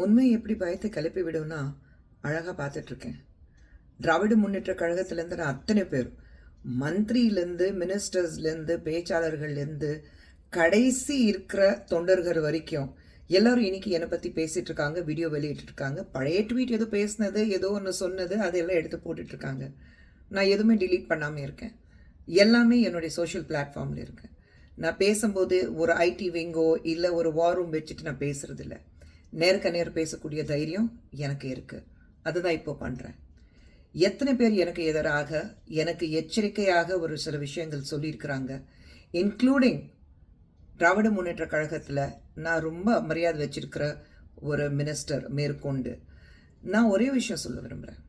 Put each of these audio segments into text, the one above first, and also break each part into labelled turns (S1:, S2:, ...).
S1: உண்மை எப்படி பயத்தை கிளப்பி விடும்னா அழகாக பார்த்துட்ருக்கேன். திராவிட முன்னேற்ற கழகத்திலேருந்து நான் அத்தனை பேர், மந்திரியிலேருந்து மினிஸ்டர்ஸ்லேருந்து பேச்சாளர்கள்லேருந்து கடைசி இருக்கிற தொண்டர்கள் வரைக்கும் எல்லாரும் இன்னைக்கு என்னை பற்றி பேசிகிட்டு இருக்காங்க, வீடியோ வெளியிட்டிருக்காங்க. பழைய ட்வீட் ஏதோ பேசினது, ஏதோ ஒன்று சொன்னது, அதெல்லாம் எடுத்து போட்டுட்ருக்காங்க. நான் எதுவுமே டிலீட் பண்ணாமல் இருக்கேன். எல்லாமே என்னுடைய சோஷியல் பிளாட்ஃபார்மில் இருக்கேன். நான் பேசும்போது ஒரு ஐடி விங்கோ இல்லை ஒரு வார் ரூம் வச்சுட்டு நான் பேசுகிறதில்ல. நேருக்கு நேர் பேசக்கூடிய தைரியம் எனக்கு இருக்குது. அதுதான் இப்போ பண்ணுறேன். எத்தனை பேர் எனக்கு எதிராக, எனக்கு எச்சரிக்கையாக ஒரு சில விஷயங்கள் சொல்லியிருக்கிறாங்க. இன்க்ளூடிங் திராவிட முன்னேற்ற கழகத்தில் நான் ரொம்ப மரியாதை வச்சிருக்கிற ஒரு மினிஸ்டர் மேற்கொண்டு நான் ஒரே விஷயம் சொல்ல விரும்புகிறேன்.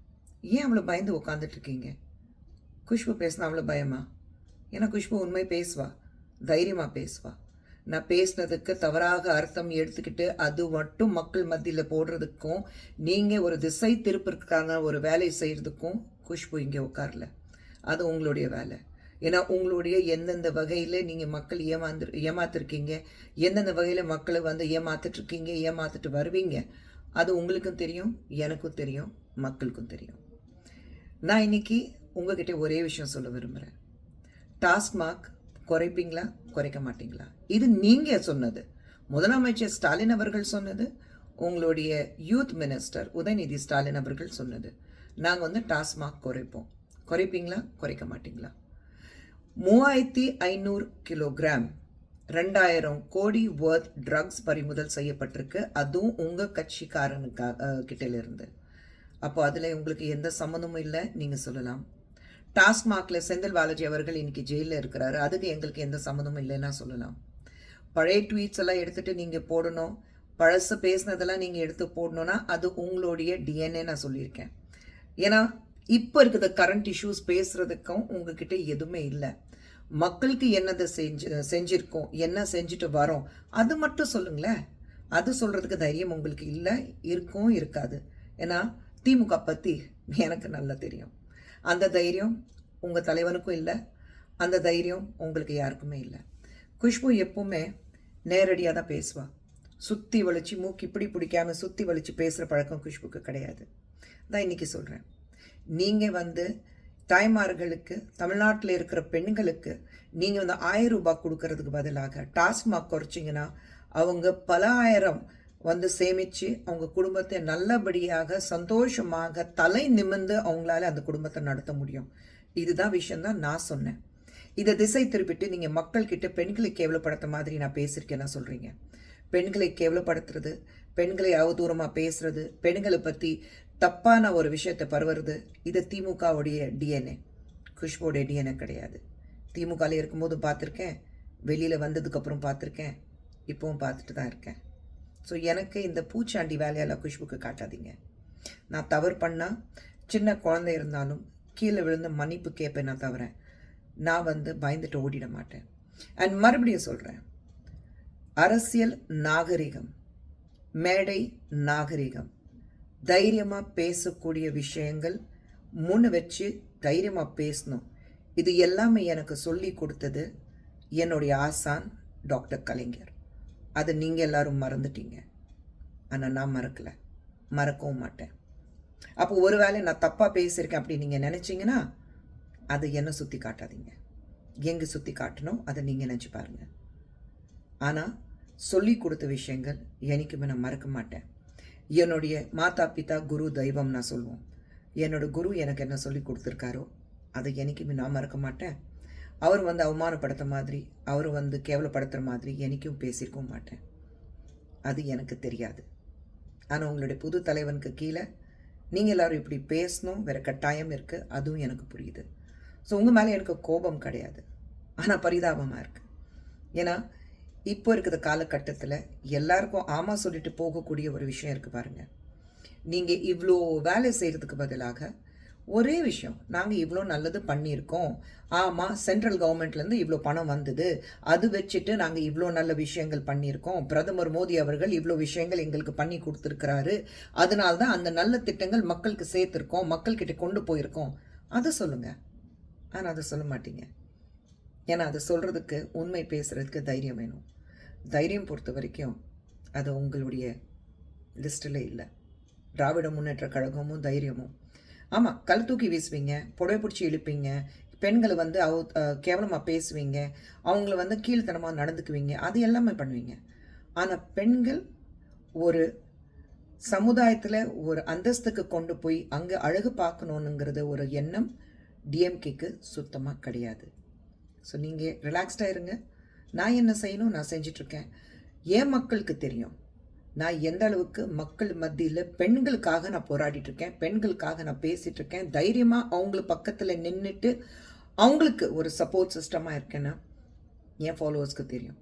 S1: ஏன் அவ்வளோ பயந்து உட்காந்துட்ருக்கீங்க? குஷ்பு பேசினா அவ்வளோ பயமா? ஏன்னா குஷ்பு உண்மை பேசுவா, தைரியமாக பேசுவா. நான் பேசினதுக்கு தவறாக அர்த்தம் எடுத்துக்கிட்டு அது மட்டும் மக்கள் மத்தியில் போடுறதுக்கும், நீங்கள் ஒரு திசை திருப்பிற்கான ஒரு வேலை செய்கிறதுக்கும் குஷ்பு இங்கே உட்காரல. அது உங்களுடைய வேலை. ஏன்னா உங்களுடைய எந்தெந்த வகையில் நீங்கள் மக்கள் ஏமாத்திருக்கீங்க, எந்தெந்த வகையில் மக்களை வந்து ஏமாத்திட்டுருக்கீங்க, ஏமாத்திட்டு வருவீங்க, அது உங்களுக்கும் தெரியும், எனக்கும் தெரியும், மக்களுக்கும் தெரியும். நான் இன்னைக்கு உங்ககிட்ட ஒரே விஷயம் சொல்ல விரும்புகிறேன். டாஸ்மாக் குறைப்பீங்களா, குறைக்க மாட்டீங்களா? இது நீங்கள் சொன்னது, முதலமைச்சர் ஸ்டாலின் அவர்கள் சொன்னது, உங்களுடைய யூத் மினிஸ்டர் உதயநிதி ஸ்டாலின் அவர்கள் சொன்னது. நாங்கள் வந்து டாஸ்மாக் குறைப்போம். குறைப்பீங்களா, குறைக்க மாட்டீங்களா? 3500 கிலோகிராம் 2000 கோடி வர்த் ட்ரக்ஸ் பறிமுதல் செய்யப்பட்டிருக்கு. அதுவும் உங்கள் கிட்டிலிருந்து. அப்போ அதில் உங்களுக்கு எந்த சம்மந்தமும் இல்லை, நீங்கள் சொல்லலாம். டாஸ்மாகில் செந்தில் பாலாஜி அவர்கள் இன்னைக்கு ஜெயிலில் இருக்கிறாரு, அதுக்கு எங்களுக்கு எந்த சம்மந்தமும் இல்லைன்னா சொல்லலாம். பழைய ட்வீட்ஸ் எல்லாம் எடுத்துகிட்டு நீங்கள் போடணும், பழசு பேசினதெல்லாம் நீங்கள் எடுத்து போடணுன்னா அது உங்களுடைய டிஎன்ஏ நான் சொல்லியிருக்கேன். ஏன்னா இப்போ இருக்கிற கரண்ட் இஷ்யூஸ் பேசுகிறதுக்கும் உங்ககிட்ட எதுவுமே இல்லை. மக்களுக்கு என்னதை செஞ்சிருக்கோம், என்ன செஞ்சுட்டு வரோம், அது மட்டும் சொல்லுங்களேன். அது சொல்கிறதுக்கு தைரியம் உங்களுக்கு இல்லை, இருக்கும், இருக்காது. ஏன்னா திமுக பற்றி எனக்கு நல்லா தெரியும். அந்த தைரியம் உங்கள் தலைவனுக்கும் இல்லை, அந்த தைரியம் உங்களுக்கு யாருக்குமே இல்லை. குஷ்பு எப்பவுமே நேரடியாக தான் பேசுவாள். சுற்றி வலிச்சு மூக்கு இப்படி பிடிக்காமல் சுற்றி வலிச்சு பேசுகிற பழக்கம் குஷ்புக்கு கிடையாது. தான் இன்றைக்கி சொல்கிறேன். நீங்கள் வந்து தாய்மார்களுக்கு, தமிழ்நாட்டில் இருக்கிற பெண்களுக்கு நீங்கள் வந்து 1000 ரூபாய் கொடுக்கறதுக்கு பதிலாக டாஸ்மாக் குறைச்சிங்கன்னா அவங்க பல ஆயிரம் வந்து சேமித்து அவங்க குடும்பத்தை நல்லபடியாக சந்தோஷமாக தலை நிமிர்ந்து அவங்களால அந்த குடும்பத்தை நடத்த முடியும். இதுதான் விஷயந்தான் நான் சொன்னேன். இதை திசை திருப்பிட்டு நீங்கள் மக்கள்கிட்ட பெண்களை கேவலப்படுத்த மாதிரி நான் பேசியிருக்கேன்னா சொல்கிறீங்க. பெண்களை கேவலப்படுத்துறது, பெண்களை அவதூறமாக பேசுறது, பெண்களை பற்றி தப்பான ஒரு விஷயத்தை பரவுறது, இது திமுகவுடைய டிஎன்ஏ, குஷ்புடைய டிஎன்ஏ கிடையாது. திமுகவில் இருக்கும்போது பார்த்துருக்கேன், வெளியில் வந்ததுக்கப்புறம் பார்த்துருக்கேன், இப்போவும் பார்த்துட்டு தான் இருக்கேன். ஸோ எனக்கு இந்த பூச்சாண்டி வேலையெல்லாம் குஷ்புக்கு காட்டாதீங்க. நான் தவறு பண்ணால் சின்ன குழந்தை இருந்தாலும் கீழே விழுந்து மன்னிப்பு கேட்பேன். நான் தவிர நான் வந்து பயந்துட்டு ஓடிட மாட்டேன். அண்ட் மறுபடியும் சொல்கிறேன், அரசியல் நாகரிகம், மேடை நாகரிகம், தைரியமாக பேசக்கூடிய விஷயங்கள் முன்னு வச்சு தைரியமாக பேசணும். இது எல்லாமே எனக்கு சொல்லி கொடுத்தது என்னுடைய ஆசான் டாக்டர் கலைஞர். அது நீங்கள் எல்லாரும் மறந்துட்டீங்க. ஆனால் நான் மறக்கலை, மறக்கவும் மாட்டேன். அப்போ ஒருவேளை நான் தப்பாக பேசியிருக்கேன் அப்படி நீங்கள் நினச்சிங்கன்னா அது என்னை சுற்றி காட்டாதீங்க. எங்கே சுற்றி காட்டணும் அதை நீங்கள் நினச்சி பாருங்கள். ஆனால் சொல்லி கொடுத்த விஷயங்கள் என்றைக்குமே நான் மறக்க மாட்டேன். என்னுடைய மாதா பிதா குரு தெய்வம் நான் சொல்லுவோம். என்னோடய குரு எனக்கு என்ன சொல்லி கொடுத்துருக்காரோ அதை என்றைக்குமே நான் மறக்க மாட்டேன். அவர் வந்து அவமானப்படுத்த மாதிரி, அவர் வந்து கேவலப்படுத்துகிற மாதிரி என்றைக்கும் பேசியிருக்கவும் மாட்டேன். அது எனக்கு தெரியாது. ஆனால் உங்களுடைய புது தலைவனுக்கு கீழே நீங்கள் எல்லோரும் இப்படி பேசணும் வேறு கட்டாயம் இருக்குது, அதுவும் எனக்கு புரியுது. ஸோ உங்கள் மேலே எனக்கு கோபம் கிடையாது, ஆனால் பரிதாபமாக இருக்குது. ஏன்னா இப்போ இருக்கிற காலகட்டத்தில் எல்லாருக்கும் ஆமாம் சொல்லிட்டு போகக்கூடிய ஒரு விஷயம் இருக்குது பாருங்கள். நீங்கள் இவ்வளோ வேலை செய்கிறதுக்கு பதிலாக ஒரே விஷயம், நாங்கள் இவ்வளோ நல்லது பண்ணியிருக்கோம், ஆமாம் சென்ட்ரல் கவர்மெண்ட்லேருந்து இவ்வளோ பணம் வந்தது, அது வச்சுட்டு நாங்கள் இவ்வளோ நல்ல விஷயங்கள் பண்ணியிருக்கோம், பிரதமர் மோடி அவர்கள் இவ்வளோ விஷயங்கள் எங்களுக்கு பண்ணி கொடுத்துருக்கிறாரு, அதனால தான் அந்த நல்ல திட்டங்கள் மக்களுக்கு சேர்த்துருக்கோம், மக்கள்கிட்ட கொண்டு போயிருக்கோம், அதை சொல்லுங்கள். ஆனால் அதை சொல்ல மாட்டீங்க. ஏன்னா அதை சொல்கிறதுக்கு, உண்மை பேசுகிறதுக்கு தைரியம் வேணும். தைரியம் பொறுத்த வரைக்கும் அது உங்களுடைய லிஸ்ட்டில் இல்லை. திராவிட முன்னேற்ற கழகமும் தைரியமும். ஆமாம், கல் தூக்கி வீசுவீங்க, புடவை பிடிச்சி இழுப்பீங்க, பெண்களை வந்து கேவலமாக பேசுவீங்க, அவங்கள வந்து கீழ்த்தனமாக நடந்துக்குவீங்க, அது எல்லாமே பண்ணுவீங்க. ஆனால் பெண்கள் ஒரு சமுதாயத்தில் ஒரு அந்தஸ்துக்கு கொண்டு போய் அங்கே அழகு பார்க்கணுன்னுங்கிறது ஒரு எண்ணம் டிஎம்கேக்கு சுத்தமாக கிடையாது. ஸோ நீங்கள் ரிலாக்ஸ்டாக இருங்க. நான் என்ன செய்யணும் நான் செஞ்சிட்ருக்கேன். என் மக்களுக்கு தெரியும் நான் எந்த அளவுக்கு மக்கள் மத்தியில் பெண்களுக்காக நான் போராடிட்டுருக்கேன், பெண்களுக்காக நான் பேசிகிட்ருக்கேன், தைரியமாக அவங்கள பக்கத்தில் நின்றுட்டு அவங்களுக்கு ஒரு சப்போர்ட் சிஸ்டமாக இருக்கேன்னா என் ஃபாலோவர்ஸ்க்கு தெரியும்.